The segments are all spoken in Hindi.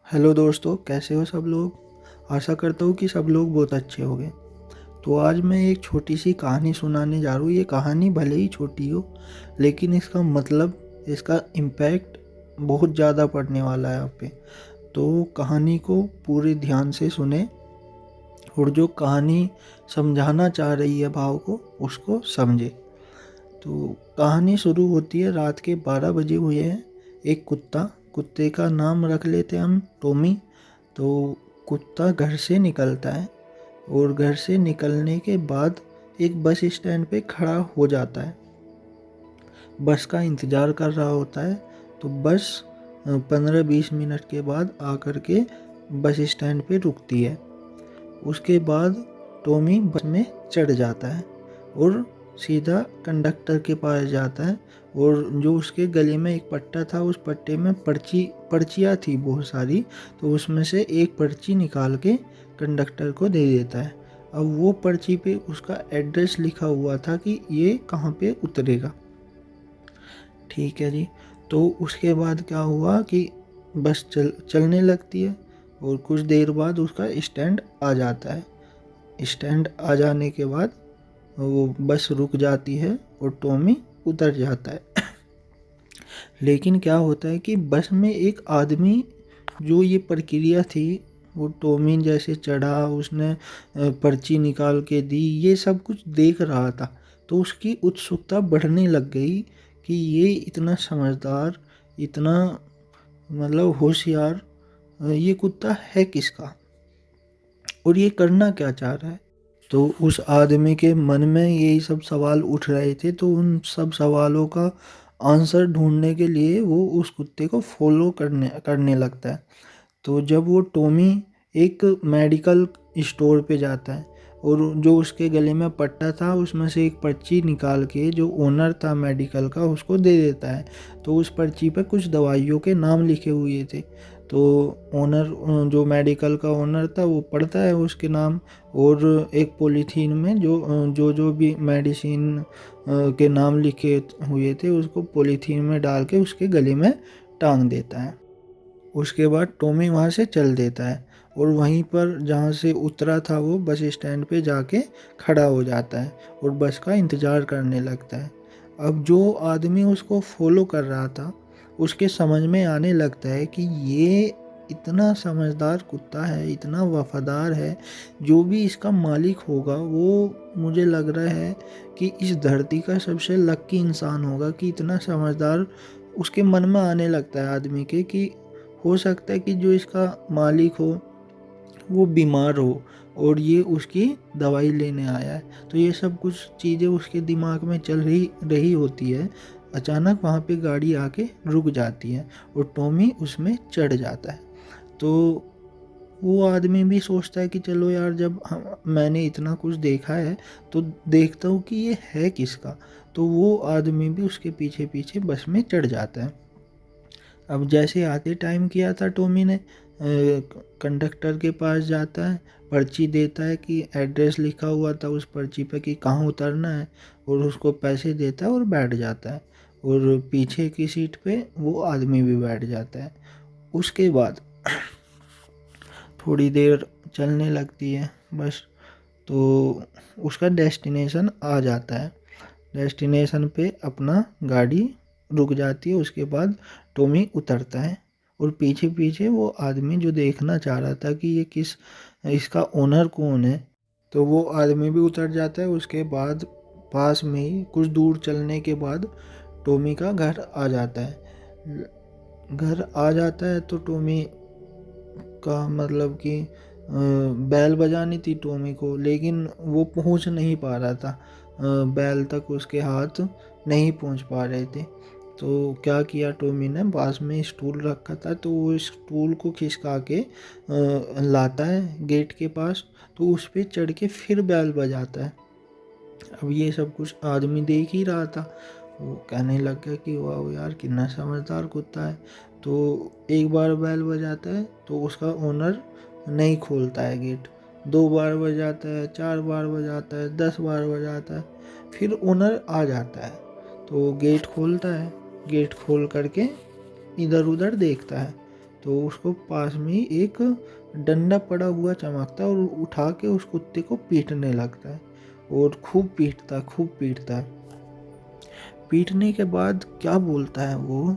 हेलो दोस्तों, कैसे हो सब लोग। आशा करता हूँ कि सब लोग बहुत अच्छे होंगे। तो आज मैं एक छोटी सी कहानी सुनाने जा रहा हूँ। ये कहानी भले ही छोटी हो, लेकिन इसका मतलब, इसका इम्पैक्ट बहुत ज़्यादा पड़ने वाला है आप पे। तो कहानी को पूरे ध्यान से सुने और जो कहानी समझाना चाह रही है भाव को, उसको समझे। तो कहानी शुरू होती है, रात के 12 बजे हुए हैं। एक कुत्ते का नाम रख लेते हैं हम टॉमी। तो कुत्ता घर से निकलता है और घर से निकलने के बाद एक बस स्टैंड पे खड़ा हो जाता है। बस का इंतज़ार कर रहा होता है। तो बस 15-20 मिनट के बाद आकर के बस स्टैंड पे रुकती है। उसके बाद टॉमी बस में चढ़ जाता है और सीधा कंडक्टर के पास जाता है। और जो उसके गले में एक पट्टा था, उस पट्टे में पर्चियाँ थी बहुत सारी। तो उसमें से एक पर्ची निकाल के कंडक्टर को दे देता है। अब वो पर्ची पे उसका एड्रेस लिखा हुआ था कि ये कहाँ पे उतरेगा। ठीक है जी। तो उसके बाद क्या हुआ कि बस चलने लगती है और कुछ देर बाद उसका स्टैंड आ जाता है। स्टैंड आ जाने के बाद वो बस रुक जाती है और टॉमी उतर जाता है। लेकिन क्या होता है कि बस में एक आदमी, जो ये प्रक्रिया थी, वो टॉमी जैसे चढ़ा, उसने पर्ची निकाल के दी, ये सब कुछ देख रहा था। तो उसकी उत्सुकता बढ़ने लग गई कि ये इतना समझदार, इतना मतलब होशियार, ये कुत्ता है किसका और ये करना क्या चाह रहा है। तो उस आदमी के मन में यही सब सवाल उठ रहे थे। तो उन सब सवालों का आंसर ढूंढने के लिए वो उस कुत्ते को फॉलो करने लगता है। तो जब वो टॉमी एक मेडिकल स्टोर पे जाता है और जो उसके गले में पट्टा था, उसमें से एक पर्ची निकाल के जो ओनर था मेडिकल का, उसको दे देता है। तो उस पर्ची पे कुछ दवाइयों के नाम लिखे हुए थे। तो ओनर, जो मेडिकल का ओनर था, वो पढ़ता है उसके नाम और एक पॉलीथीन में जो भी मेडिसिन के नाम लिखे हुए थे, उसको पॉलीथीन में डाल के उसके गले में टांग देता है। उसके बाद टॉमी वहाँ से चल देता है और वहीं पर जहाँ से उतरा था वो बस स्टैंड पे जाके खड़ा हो जाता है और बस का इंतज़ार करने लगता है। अब जो आदमी उसको फॉलो कर रहा था, उसके समझ में आने लगता है कि ये इतना समझदार कुत्ता है, इतना वफादार है। जो भी इसका मालिक होगा, वो मुझे लग रहा है कि इस धरती का सबसे लकी इंसान होगा कि इतना समझदार। उसके मन में आने लगता है आदमी के कि हो सकता है कि जो इसका मालिक हो वो बीमार हो और ये उसकी दवाई लेने आया है। तो ये सब कुछ चीज़ें उसके दिमाग में चल रही होती है। अचानक वहाँ पे गाड़ी आके रुक जाती है और टॉमी उसमें चढ़ जाता है। तो वो आदमी भी सोचता है कि चलो यार, जब मैंने इतना कुछ देखा है तो देखता हूँ कि ये है किसका। तो वो आदमी भी उसके पीछे पीछे बस में चढ़ जाता है। अब जैसे आते टाइम किया था, टॉमी ने कंडक्टर के पास जाता है, पर्ची देता है कि एड्रेस लिखा हुआ था उस पर्ची पे कि कहाँ उतरना है, और उसको पैसे देता है और बैठ जाता है। और पीछे की सीट पे वो आदमी भी बैठ जाता है। उसके बाद थोड़ी देर चलने लगती है बस। तो उसका डेस्टिनेशन आ जाता है। डेस्टिनेशन पे अपना गाड़ी रुक जाती है। उसके बाद टॉमी उतरता है और पीछे पीछे वो आदमी जो देखना चाह रहा था कि ये किस, इसका ओनर कौन है, तो वो आदमी भी उतर जाता है। उसके बाद पास में ही कुछ दूर चलने के बाद टॉमी का घर आ जाता है। घर आ जाता है तो टॉमी का मतलब कि बैल बजानी थी टॉमी को, लेकिन वो पहुंच नहीं पा रहा था। बैल तक उसके हाथ नहीं पहुंच पा रहे थे। तो क्या किया टॉमी ने, पास में स्टूल रखा था तो वो स्टूल को खिसका के लाता है गेट के पास। तो उस पर चढ़ के फिर बैल बजाता है। अब ये सब कुछ आदमी देख ही रहा था। वो कहने लग गया कि वाह यार, कितना समझदार कुत्ता है। तो एक बार बैल बजाता है तो उसका ओनर नहीं खोलता है गेट। 2 बार बजाता है, 4 बार बजाता है, 10 बार बजाता है, फिर ओनर आ जाता है। तो गेट खोलता है। गेट खोल करके इधर उधर देखता है तो उसको पास में ही एक डंडा पड़ा हुआ चमकता है और उठा के उस कुत्ते को पीटने लगता है और खूब पीटता है। पीटने के बाद क्या बोलता है वो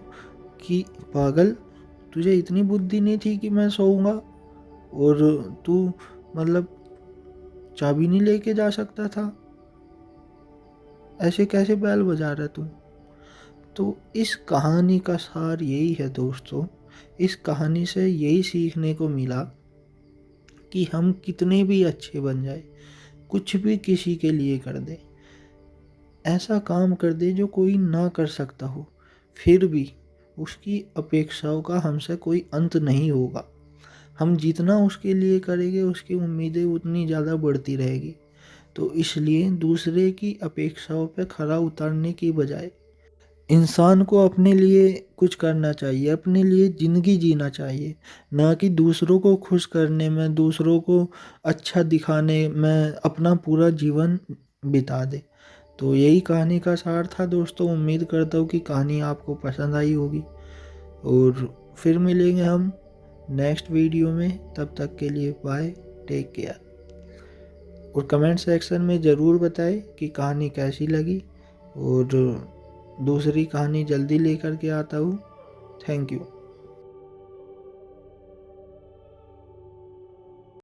कि पागल, तुझे इतनी बुद्धि नहीं थी कि मैं सोऊंगा और तू मतलब चाबी नहीं लेके जा सकता था, ऐसे कैसे बैल बजा रहा तू। तो इस कहानी का सार यही है दोस्तों, इस कहानी से यही सीखने को मिला कि हम कितने भी अच्छे बन जाए, कुछ भी किसी के लिए कर दे, ऐसा काम कर दे जो कोई ना कर सकता हो, फिर भी उसकी अपेक्षाओं का हमसे कोई अंत नहीं होगा। हम जितना उसके लिए करेंगे उसकी उम्मीदें उतनी ज़्यादा बढ़ती रहेगी। तो इसलिए दूसरे की अपेक्षाओं पे खरा उतरने की बजाय इंसान को अपने लिए कुछ करना चाहिए, अपने लिए ज़िंदगी जीना चाहिए, ना कि दूसरों को खुश करने में, दूसरों को अच्छा दिखाने में अपना पूरा जीवन बिता दे। तो यही कहानी का सार था दोस्तों। उम्मीद करता हूँ कि कहानी आपको पसंद आई होगी और फिर मिलेंगे हम नेक्स्ट वीडियो में। तब तक के लिए बाय, टेक केयर। और कमेंट सेक्शन में ज़रूर बताएं कि कहानी कैसी लगी और दूसरी कहानी जल्दी लेकर के आता हूँ। Thank you.